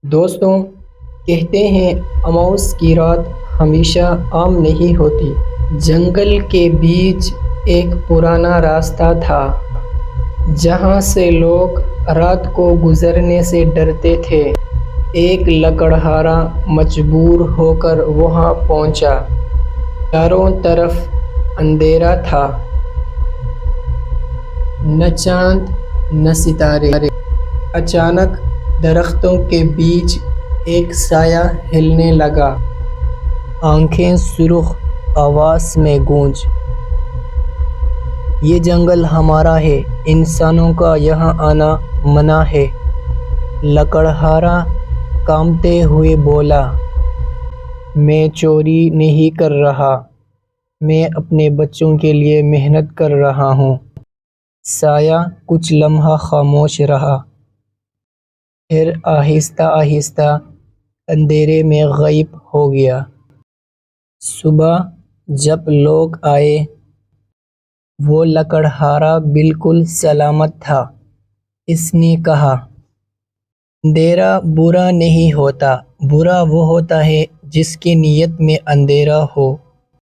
دوستوں، کہتے ہیں اموس کی رات ہمیشہ عام نہیں ہوتی۔ جنگل کے بیچ ایک پرانا راستہ تھا جہاں سے لوگ رات کو گزرنے سے ڈرتے تھے۔ ایک لکڑہارا مجبور ہو کر وہاں پہنچا۔ چاروں طرف اندھیرا تھا، نہ چاند نہ ستارے۔ اچانک درختوں کے بیچ ایک سایہ ہلنے لگا۔ آنکھیں سرخ، آواز میں گونج، یہ جنگل ہمارا ہے، انسانوں کا یہاں آنا منع ہے۔ لکڑہارا کانپتے ہوئے بولا، میں چوری نہیں کر رہا، میں اپنے بچوں کے لیے محنت کر رہا ہوں۔ سایہ کچھ لمحہ خاموش رہا، پھر آہستہ آہستہ اندھیرے میں غائب ہو گیا۔ صبح جب لوگ آئے، وہ لکڑہارا بالکل سلامت تھا۔ اس نے کہا، اندھیرا برا نہیں ہوتا، برا وہ ہوتا ہے جس کی نیت میں اندھیرا ہو۔